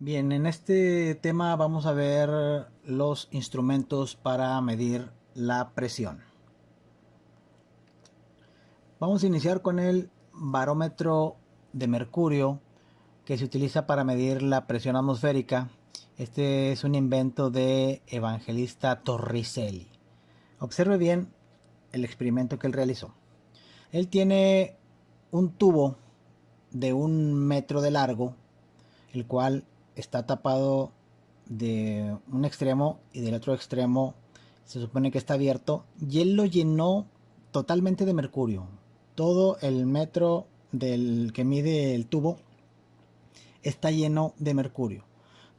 Bien, en este tema vamos a ver los instrumentos para medir la presión. Vamos a iniciar con el barómetro de mercurio que se utiliza para medir la presión atmosférica. Este es un invento de Evangelista Torricelli. Observe bien el experimento que él realizó. Él tiene un tubo de 1 metro de largo, el cual está tapado de un extremo y del otro extremo se supone que está abierto, y él lo llenó totalmente de mercurio. Todo el metro del que mide el tubo está lleno de mercurio.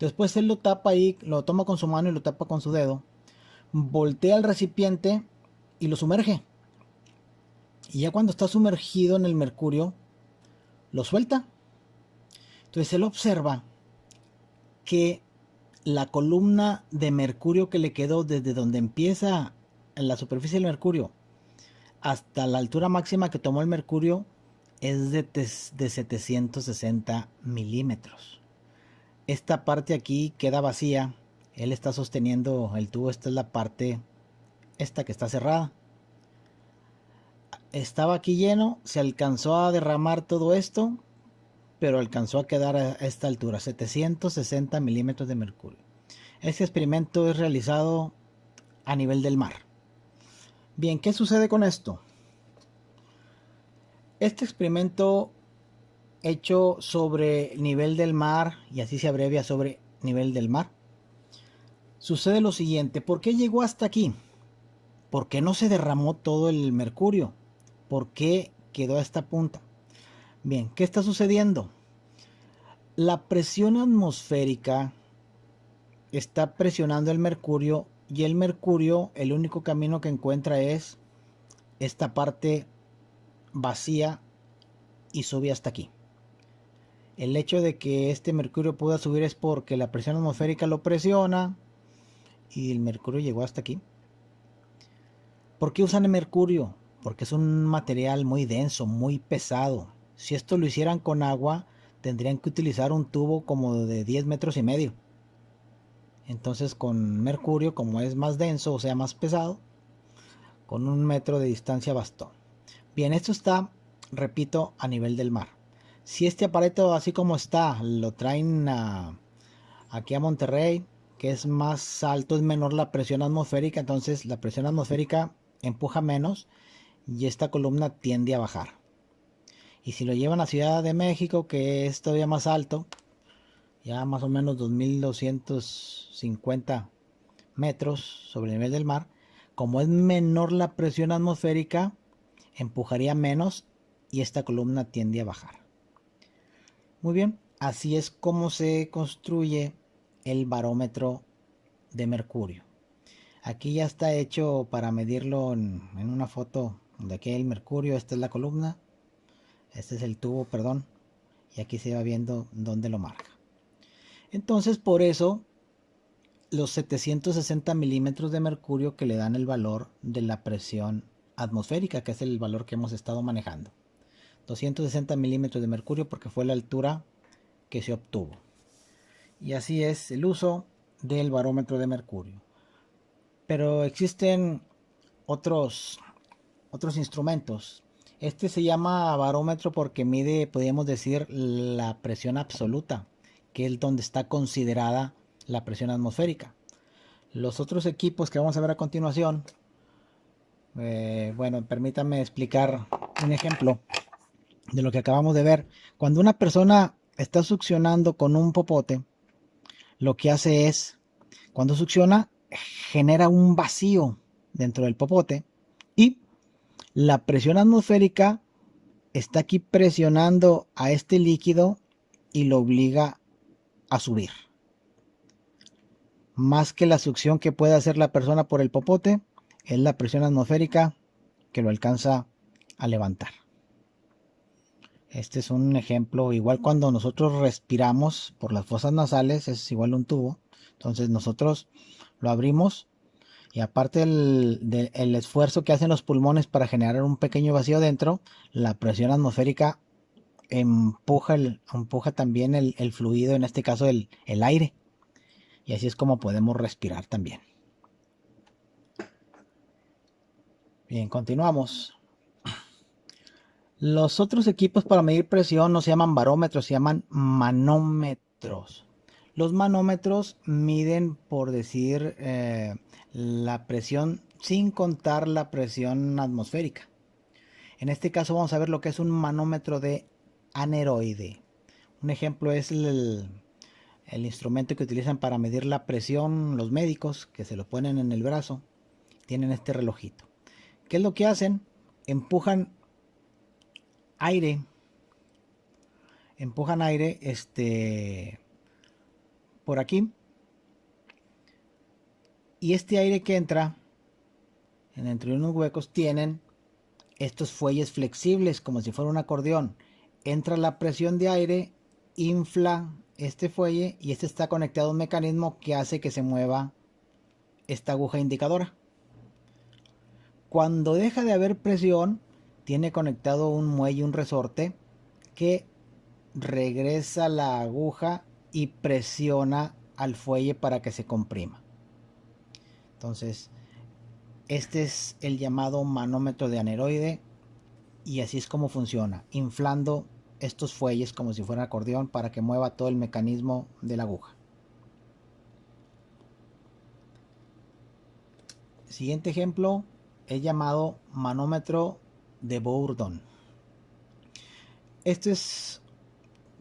Después él lo tapa ahí, lo toma con su mano y lo tapa con su dedo, voltea el recipiente y lo sumerge. Y ya cuando está sumergido en el mercurio, lo suelta. Entonces él observa que la columna de mercurio que le quedó desde donde empieza en la superficie del mercurio hasta la altura máxima que tomó el mercurio es de 760 milímetros. Esta parte aquí queda vacía. Él está sosteniendo el tubo. Esta es la parte, esta que está cerrada. Estaba aquí lleno, se alcanzó a derramar todo esto, pero alcanzó a quedar a esta altura, 760 milímetros de mercurio. Este experimento es realizado a nivel del mar. Bien, ¿qué sucede con esto? Este experimento hecho sobre el nivel del mar, y así se abrevia sobre nivel del mar, sucede lo siguiente. ¿Por qué llegó hasta aquí? ¿Por qué no se derramó todo el mercurio? ¿Por qué quedó a esta punta? Bien, ¿qué está sucediendo? La presión atmosférica está presionando el mercurio, y el mercurio, el único camino que encuentra es esta parte vacía y sube hasta aquí. El hecho de que este mercurio pueda subir es porque la presión atmosférica lo presiona y el mercurio llegó hasta aquí. ¿Por qué usan el mercurio? Porque es un material muy denso, muy pesado. Si esto lo hicieran con agua, tendrían que utilizar un tubo como de 10 metros y medio. Entonces con mercurio, como es más denso, o sea más pesado, con 1 metro de distancia bastó. Bien, esto está, repito, a nivel del mar. Si este aparato así como está lo traen aquí a Monterrey, que es más alto, es menor la presión atmosférica, entonces la presión atmosférica empuja menos y esta columna tiende a bajar. Y si lo llevan a Ciudad de México, que es todavía más alto, ya más o menos 2250 metros sobre el nivel del mar, como es menor la presión atmosférica, empujaría menos y esta columna tiende a bajar. Muy bien, así es como se construye el barómetro de mercurio. Aquí ya está hecho para medirlo en una foto de aquí el mercurio. Esta es la columna, este es el tubo, perdón, y aquí se va viendo dónde lo marca. Entonces por eso los 760 milímetros de mercurio que le dan el valor de la presión atmosférica, que es el valor que hemos estado manejando. 260 milímetros de mercurio porque fue la altura que se obtuvo. Y así es el uso del barómetro de mercurio. Pero existen otros instrumentos. Este se llama barómetro porque mide, podríamos decir, la presión absoluta, que es donde está considerada la presión atmosférica. Los otros equipos que vamos a ver a continuación, bueno, permítanme explicar un ejemplo de lo que acabamos de ver. Cuando una persona está succionando con un popote, lo que hace es, cuando succiona, genera un vacío dentro del popote y la presión atmosférica está aquí presionando a este líquido y lo obliga a subir. Más que la succión que puede hacer la persona por el popote, es la presión atmosférica que lo alcanza a levantar. Este es un ejemplo. Igual cuando nosotros respiramos por las fosas nasales, es igual un tubo. Entonces nosotros lo abrimos y aparte del esfuerzo que hacen los pulmones para generar un pequeño vacío dentro, la presión atmosférica empuja también el fluido, en este caso el aire, y así es como podemos respirar también. Bien, continuamos. Los otros equipos para medir presión no se llaman barómetros, se llaman manómetros. Los manómetros miden, por decir, la presión sin contar la presión atmosférica. En este caso vamos a ver lo que es un manómetro de aneroide. Un ejemplo es el instrumento que utilizan para medir la presión los médicos, que se lo ponen en el brazo. Tienen este relojito. ¿Qué es lo que hacen? Empujan aire, por aquí, y este aire que entra entre unos huecos tienen estos fuelles flexibles como si fuera un acordeón. Entra la presión de aire, infla este fuelle y este está conectado a un mecanismo que hace que se mueva esta aguja indicadora. Cuando deja de haber presión, tiene conectado un muelle, un resorte que regresa la aguja y presiona al fuelle para que se comprima. Entonces, este es el llamado manómetro de aneroide y así es como funciona, inflando estos fuelles como si fuera acordeón para que mueva todo el mecanismo de la aguja. Siguiente ejemplo es llamado manómetro de Bourdon. Este es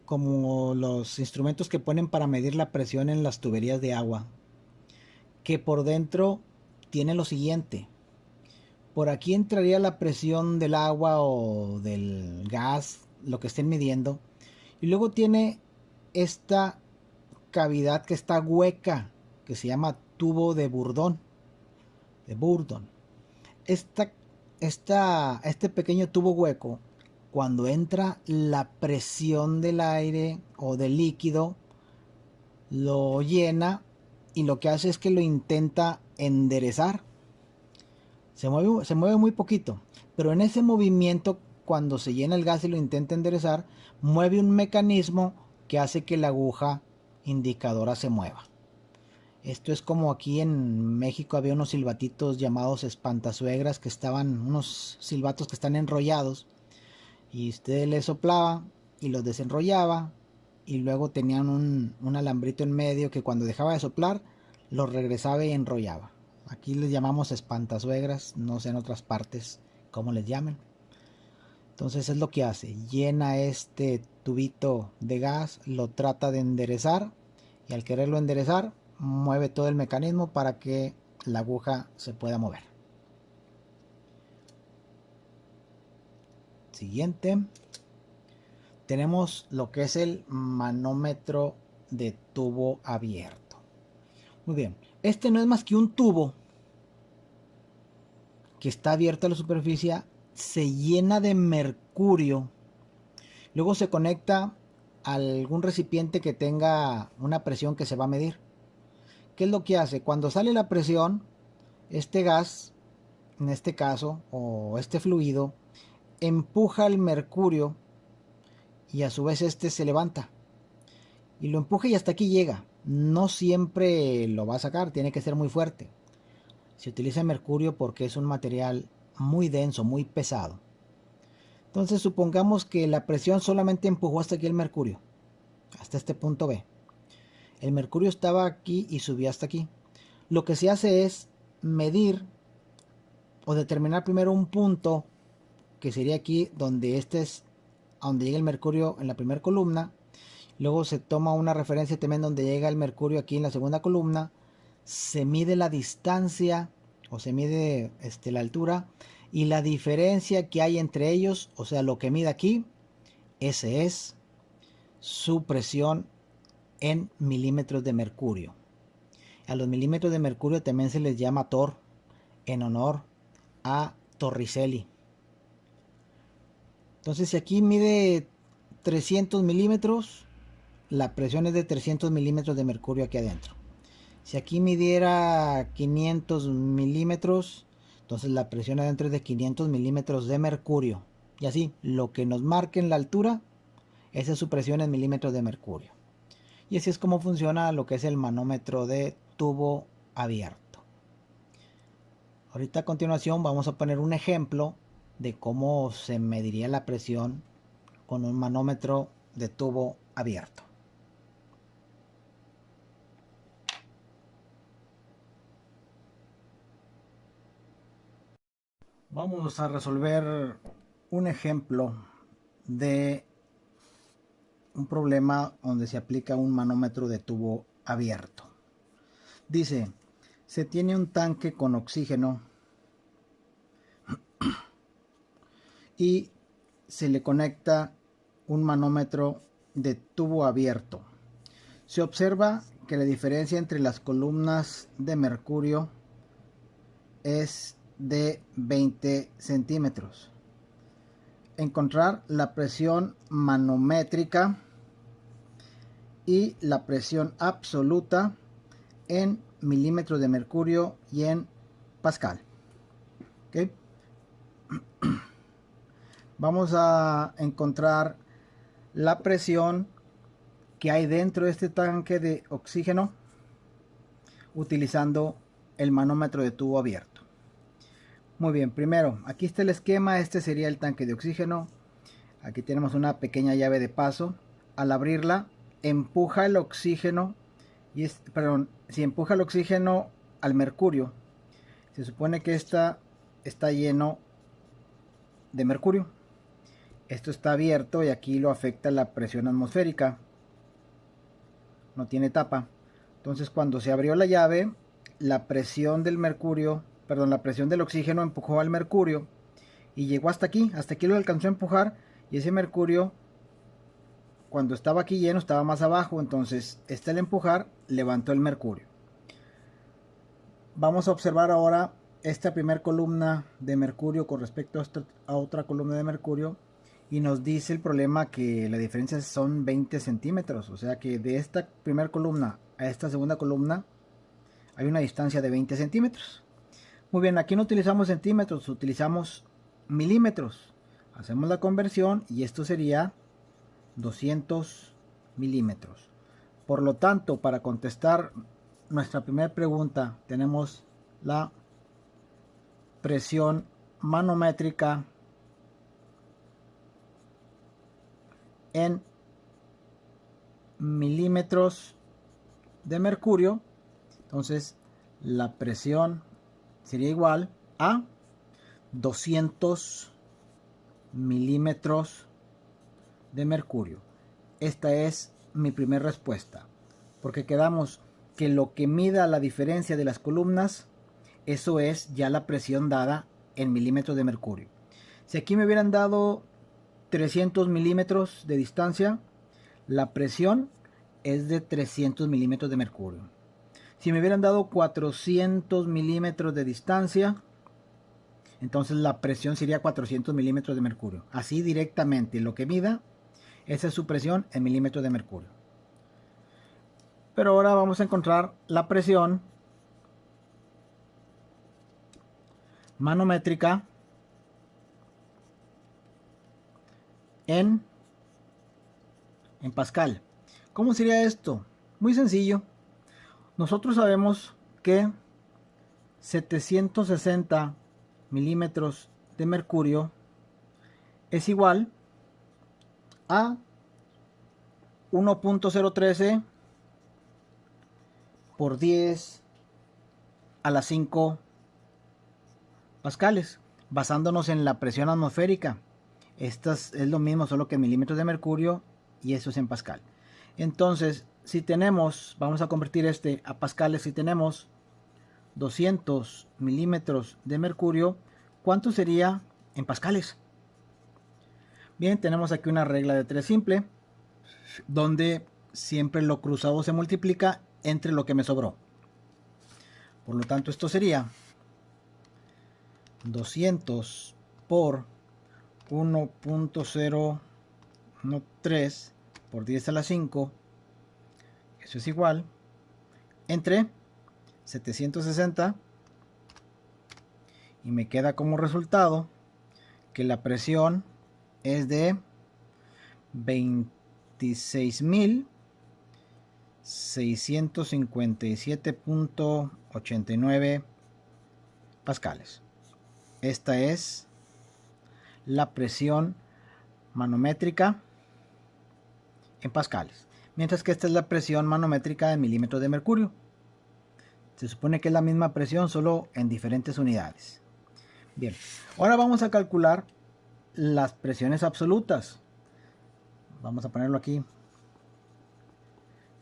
como los instrumentos que ponen para medir la presión en las tuberías de agua, que por dentro tiene lo siguiente. Por aquí entraría la presión del agua o del gas, lo que estén midiendo, y luego tiene esta cavidad que está hueca, que se llama tubo de Bourdon. Este pequeño tubo hueco, cuando entra la presión del aire o del líquido, lo llena y lo que hace es que lo intenta enderezar. Se mueve muy poquito, pero en ese movimiento, cuando se llena el gas y lo intenta enderezar, mueve un mecanismo que hace que la aguja indicadora se mueva. Esto es como aquí en México había unos silbatitos llamados espantasuegras, que estaban, unos silbatos que están enrollados, y usted le soplaba y los desenrollaba, y luego tenían un alambrito en medio que cuando dejaba de soplar los regresaba y enrollaba. Aquí les llamamos espantasuegras, no sé en otras partes cómo les llamen. Entonces es lo que hace, llena este tubito de gas, lo trata de enderezar y al quererlo enderezar mueve todo el mecanismo para que la aguja se pueda mover. Siguiente, tenemos lo que es el manómetro de tubo abierto. Muy bien, este no es más que un tubo que está abierto a la superficie, se llena de mercurio, luego se conecta a algún recipiente que tenga una presión que se va a medir. ¿Qué es lo que hace? Cuando sale la presión, este gas, en este caso, o este fluido, empuja el mercurio y a su vez este se levanta. Y lo empuja y hasta aquí llega. No siempre lo va a sacar, tiene que ser muy fuerte. Se utiliza mercurio porque es un material muy denso, muy pesado. Entonces supongamos que la presión solamente empujó hasta aquí el mercurio, hasta este punto B. El mercurio estaba aquí y subió hasta aquí. Lo que se hace es medir o determinar primero un punto, que sería aquí donde este es a donde llega el mercurio en la primera columna. Luego se toma una referencia también donde llega el mercurio aquí en la segunda columna. Se mide la distancia o se mide la altura y la diferencia que hay entre ellos, o sea, lo que mide aquí, ese es su presión en milímetros de mercurio. A los milímetros de mercurio también se les llama Tor, en honor a Torricelli. Entonces, si aquí mide 300 milímetros, la presión es de 300 milímetros de mercurio aquí adentro. Si aquí midiera 500 milímetros, entonces la presión adentro es de 500 milímetros de mercurio. Y así, lo que nos marque en la altura, Esa es su presión en milímetros de mercurio. Y así es como funciona lo que es el manómetro de tubo abierto. Ahorita a continuación vamos a poner un ejemplo de cómo se mediría la presión con un manómetro de tubo abierto. Vamos a resolver un ejemplo de un problema donde se aplica un manómetro de tubo abierto. Dice, se tiene un tanque con oxígeno y se le conecta un manómetro de tubo abierto. Se observa que la diferencia entre las columnas de mercurio es de 20 centímetros. Encontrar la presión manométrica y la presión absoluta en milímetros de mercurio y en pascal. ¿Okay? Vamos a encontrar la presión que hay dentro de este tanque de oxígeno utilizando el manómetro de tubo abierto. Muy bien, primero, aquí está el esquema. Este sería el tanque de oxígeno. Aquí tenemos una pequeña llave de paso. Al abrirla, empuja el oxígeno, si empuja el oxígeno al mercurio, se supone que está lleno de mercurio. Esto está abierto y aquí lo afecta la presión atmosférica. No tiene tapa. Entonces, cuando se abrió la llave, la presión del oxígeno empujó al mercurio y llegó hasta aquí lo alcanzó a empujar, y ese mercurio, cuando estaba aquí lleno, estaba más abajo. Entonces al empujar levantó el mercurio. Vamos a observar ahora esta primera columna de mercurio con respecto a otra columna de mercurio, y nos dice el problema que la diferencia son 20 centímetros. O sea que de esta primera columna a esta segunda columna hay una distancia de 20 centímetros. Muy bien, aquí no utilizamos centímetros, utilizamos milímetros. Hacemos la conversión y esto sería 200 milímetros. Por lo tanto, para contestar nuestra primera pregunta, tenemos la presión manométrica en milímetros de mercurio. Entonces, la presión sería igual a 200 milímetros de mercurio. Esta es mi primera respuesta, porque quedamos que lo que mida la diferencia de las columnas, eso es ya la presión dada en milímetros de mercurio. Si aquí me hubieran dado 300 milímetros de distancia, la presión es de 300 milímetros de mercurio. Si me hubieran dado 400 milímetros de distancia, entonces la presión sería 400 milímetros de mercurio. Así directamente lo que mida, esa es su presión en milímetros de mercurio. Pero ahora vamos a encontrar la presión manométrica en pascal. ¿Cómo sería esto? Muy sencillo. Nosotros sabemos que 760 milímetros de mercurio es igual a 1.013 por 10 a la 5 pascales, basándonos en la presión atmosférica. Esto es lo mismo, solo que en milímetros de mercurio, y eso es en pascal. Entonces, si tenemos, vamos a convertir a pascales, si tenemos 200 milímetros de mercurio, ¿cuánto sería en pascales? Bien, tenemos aquí una regla de 3 simple, donde siempre lo cruzado se multiplica entre lo que me sobró. Por lo tanto, esto sería 200 por 1.013 por 10 a la 5, eso es igual, entre 760, y me queda como resultado que la presión es de 20 26.657.89 pascales. Esta es la presión manométrica en pascales, mientras que esta es la presión manométrica en milímetros de mercurio. Se supone que es la misma presión, solo en diferentes unidades. Bien, ahora vamos a calcular las presiones absolutas. Vamos a ponerlo aquí.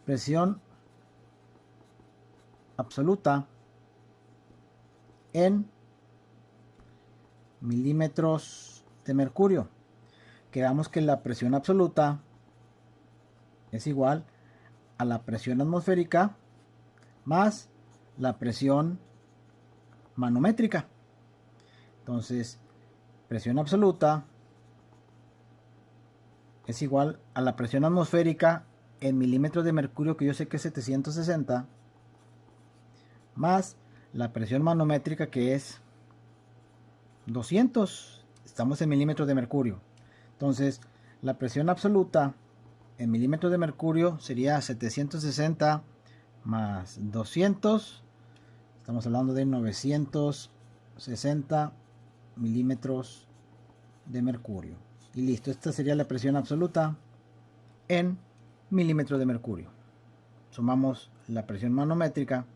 Presión absoluta en milímetros de mercurio. Quedamos que la presión absoluta es igual a la presión atmosférica más la presión manométrica. Entonces, presión absoluta es igual a la presión atmosférica en milímetros de mercurio, que yo sé que es 760, más la presión manométrica, que es 200. Estamos en milímetros de mercurio. Entonces, la presión absoluta en milímetros de mercurio sería 760 más 200. Estamos hablando de 960 milímetros de mercurio. Y listo, esta sería la presión absoluta en milímetros de mercurio. Sumamos la presión manométrica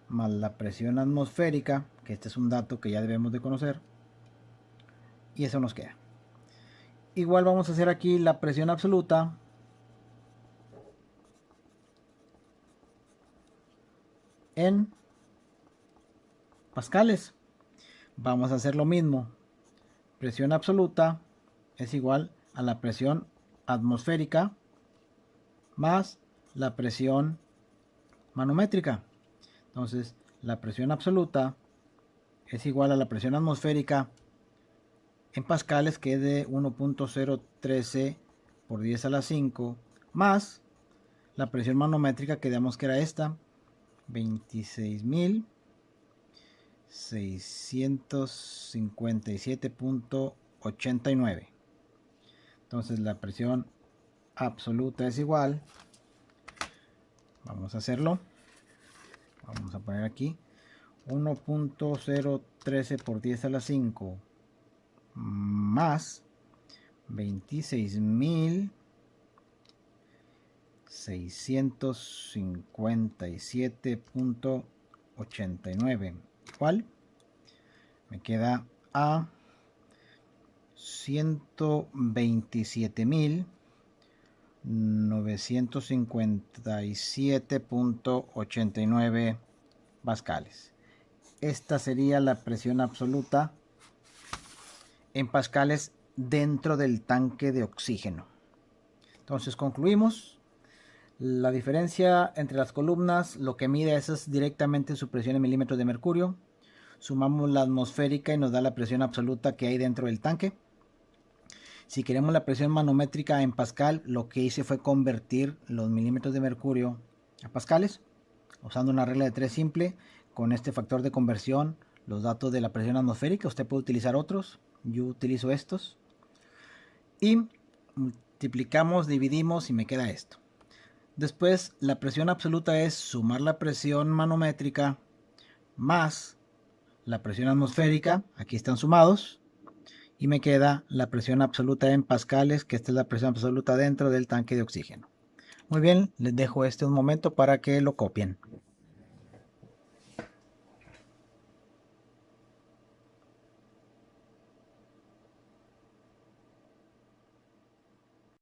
más la presión atmosférica, que este es un dato que ya debemos de conocer, y eso nos queda. Igual vamos a hacer aquí la presión absoluta en pascales. Vamos a hacer lo mismo. Presión absoluta es igual a la presión atmosférica más la presión manométrica. Entonces, la presión absoluta es igual a la presión atmosférica en pascales, que es de 1.013 por 10 a la 5, más la presión manométrica, que digamos que era esta, 26.657.89. Entonces la presión absoluta es igual, vamos a hacerlo, vamos a poner aquí 1.013 por 10 a la 5 más 26.657.89 igual, me queda a 127.957.89 pascales. Esta sería la presión absoluta en pascales dentro del tanque de oxígeno. Entonces concluimos. La diferencia entre las columnas, lo que mide es directamente su presión en milímetros de mercurio. Sumamos la atmosférica y nos da la presión absoluta que hay dentro del tanque. Si queremos la presión manométrica en pascal, lo que hice fue convertir los milímetros de mercurio a pascales, usando una regla de 3 simple. Con este factor de conversión, los datos de la presión atmosférica, usted puede utilizar otros, yo utilizo estos, y multiplicamos, dividimos y me queda esto. Después, la presión absoluta es sumar la presión manométrica más la presión atmosférica, aquí están sumados, y me queda la presión absoluta en pascales, que esta es la presión absoluta dentro del tanque de oxígeno. Muy bien, les dejo un momento para que lo copien.